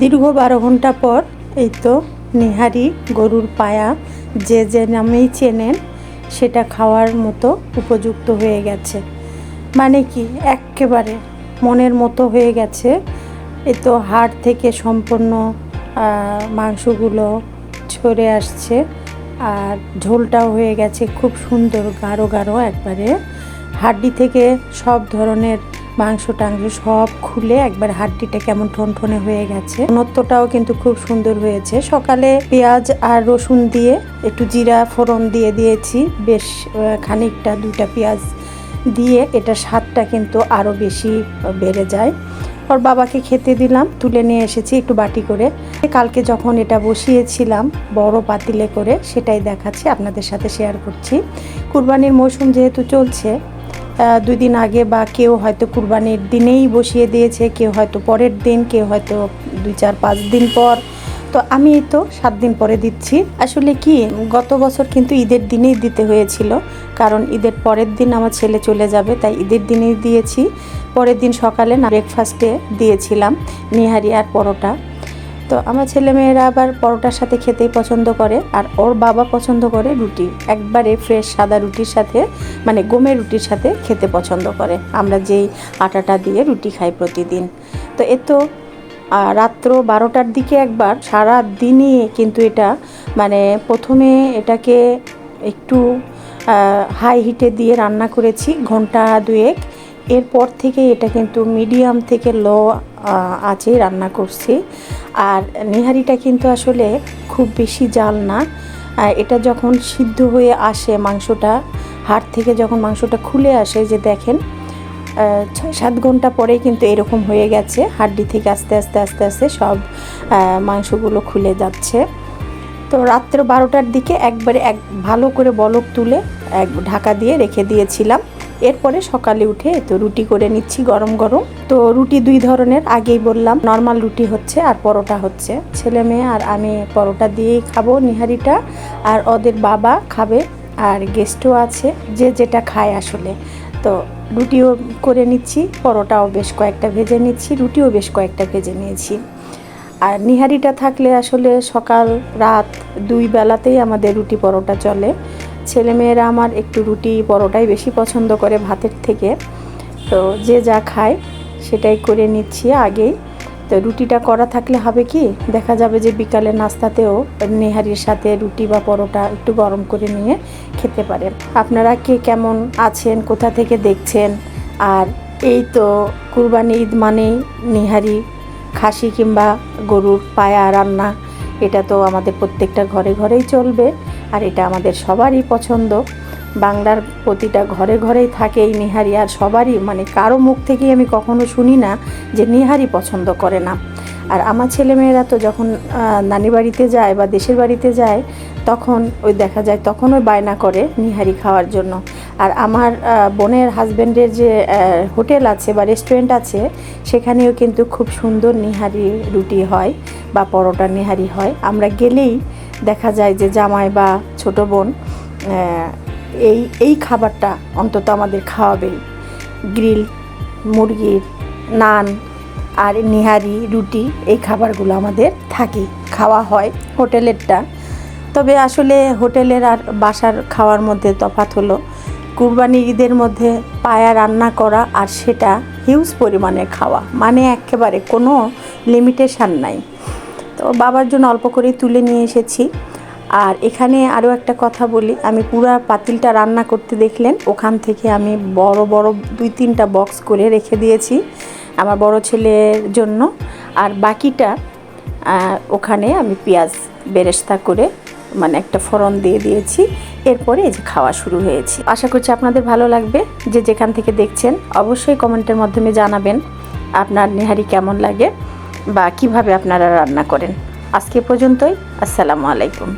দীর্ঘ 12 ঘন্টা পর এই তো নিহারি গরুর পায়া যে যে নামেই চেনেন সেটা খাওয়ার মতো উপযুক্ত হয়ে গেছে। মানে কি একেবারে মনের মতো হয়ে গেছে। এই তো হাড় থেকে সম্পূর্ণ মাংসগুলো ছড়ে আসছে আর ঝোলটাও হয়ে গেছে খুব সুন্দর গাঢ় গাঢ়, একবারে হাড্ডি থেকে সব ধরনের মাংস টাংস সব খুলে একবার হাড্ডিটা কেমন ঠনঠনে হয়ে গেছে। ঘনত্বটাও কিন্তু খুব সুন্দর হয়েছে। সকালে পেঁয়াজ আর রসুন দিয়ে একটু জিরা ফোড়ন দিয়ে দিয়েছি, বেশ খানিকটা 2টা পেঁয়াজ দিয়ে এটা স্বাদটা কিন্তু আরও বেশি বেড়ে যায়। ওর বাবাকে খেতে দিলাম, তুলে নিয়ে এসেছি একটু বাটি করে। কালকে যখন এটা বসিয়েছিলাম বড় পাতিলে করে, সেটাই দেখাচ্ছি আপনাদের সাথে শেয়ার করছি। কুরবানির মৌসুম যেহেতু চলছে, 2 দিন আগে বা কেউ হয়তো কুরবানির দিনেই বসিয়ে দিয়েছে, কেউ হয়তো পরের দিন, কেউ হয়তো 2-4-5 দিন পর। তো আমি এই তো 7 দিন পরে দিচ্ছি। আসলে কি গত বছর কিন্তু ঈদের দিনেই দিতে হয়েছিল, কারণ ঈদের পরের দিন আমার ছেলে চলে যাবে, তাই ঈদের দিনেই দিয়েছি। পরের দিন সকালে ব্রেকফাস্টে দিয়েছিলাম নিহারি আর পরোটা। তো আমার ছেলেমেয়েরা আবার পরোটার সাথে খেতেই পছন্দ করে, আর ওর বাবা পছন্দ করে রুটি, একবারে ফ্রেশ সাদা রুটির সাথে, মানে গমের রুটির সাথে খেতে পছন্দ করে। আমরা যেই আটাটা দিয়ে রুটি খাই প্রতিদিন। তো এ তো রাত্র 12টার দিকে একবার, সারা দিনই কিন্তু এটা মানে প্রথমে এটাকে একটু হাই হিটে দিয়ে রান্না করেছি ঘন্টা 2-1। এরপর থেকে এটা কিন্তু মিডিয়াম থেকে লো আঁচেই রান্না করছি। আর নিহারিটা কিন্তু আসলে খুব বেশি জাল না। এটা যখন সিদ্ধ হয়ে আসে মাংসটা, হাড় থেকে যখন মাংসটা খুলে আসে, যে দেখেন 6-7 ঘন্টা পরেই কিন্তু এরকম হয়ে গেছে। হাড্ডি থেকে আস্তে আস্তে আস্তে আস্তে সব মাংসগুলো খুলে যাচ্ছে। তো রাত্র 12টার দিকে একবারে ভালো করে বলক তুলে ঢাকা দিয়ে রেখে দিয়েছিলাম। এরপরে সকালে উঠে তো রুটি করে নিচ্ছি গরম গরম। তো রুটি 2 ধরনের, আগেই বললাম, নর্মাল রুটি হচ্ছে আর পরোটা হচ্ছে। ছেলে মেয়ে আর আমি পরোটা দিয়েই খাবো নিহারিটা, আর ওদের বাবা খাবে, আর গেস্টও আছে, যে যেটা খায় আসলে। তো রুটিও করে নিচ্ছি, পরোটাও বেশ কয়েকটা ভেজে নিচ্ছি, রুটিও বেশ কয়েকটা ভেজে নিয়েছি। আর নিহারিটা থাকলে আসলে সকাল রাত 2 বেলাতেই আমাদের রুটি পরোটা চলে। ছেলেমেয়েরা আমার একটু রুটি পরোটাই বেশি পছন্দ করে ভাতের থেকে। তো যে যা খায় সেটাই করে নিচ্ছি আগেই। তো রুটিটা করা থাকলে হবে কি, দেখা যাবে যে বিকালের নাস্তাতেও নেহারির সাথে রুটি বা পরোটা একটু গরম করে নিয়ে খেতে পারেন। আপনারা কে কেমন আছেন, কোথা থেকে দেখছেন? আর এই তো কুরবানি ঈদ মানেই নিহারি, খাসি কিংবা গরুর পায়া রান্না, এটা তো আমাদের প্রত্যেকটা ঘরে ঘরেই চলবে, আর এটা আমাদের সবারই পছন্দ। বাংলার প্রতিটা ঘরে ঘরেই থাকে এই নিহারি, আর সবারই, মানে কারো মুখ থেকেই আমি কখনো শুনি না যে নিহারি পছন্দ করে না। আর আমার ছেলেমেয়েরা তো যখন নানি বাড়িতে যায় বা দেশের বাড়িতে যায়, তখন ওই দেখা যায় তখন ওই বায়না করে নিহারি খাওয়ার জন্য। আর আমার বোনের হাজব্যান্ডের যে হোটেল আছে বা রেস্টুরেন্ট আছে, সেখানেও কিন্তু খুব সুন্দর নিহারি রুটি হয় বা পরোটা নিহারি হয়। আমরা গেলেই দেখা যায় যে জামাই বা ছোটো বোন এই খাবারটা অন্তত আমাদের খাওয়াবেই। গ্রিল মুরগির নান আর নিহারি রুটি, এই খাবারগুলো আমাদের থাকেই, খাওয়া হয় হোটেলেরটা। তবে আসলে হোটেলের আর বাসার খাওয়ার মধ্যে তফাৎ হলো, কুরবানি ঈদের মধ্যে পায়া রান্না করা আর সেটা হিউজ পরিমাণে খাওয়া, মানে একেবারে কোনো লিমিটেশান নাই। তো বাবার জন্য অল্প করে তুলে নিয়ে এসেছি। আর এখানে আরও একটা কথা বলি, আমি পুরো পাতিলটা রান্না করতে দেখলেন, ওখান থেকে আমি বড় বড় 2-3টা বক্স করে রেখে দিয়েছি আমার বড় ছেলের জন্য, আর বাকিটা ওখানে আমি পেঁয়াজ বেরেস্তা করে, মানে একটা ফোড়ন দিয়ে দিয়েছি। এরপরে এই যে খাওয়া শুরু হয়েছে। আশা করছি আপনাদের ভালো লাগবে। যে যেখান থেকে দেখছেন অবশ্যই কমেন্টের মাধ্যমে জানাবেন আপনার নেহারি কেমন লাগে বা কিভাবে আপনারা রান্না করেন। আজকে পর্যন্তই। আসসালামু আলাইকুম।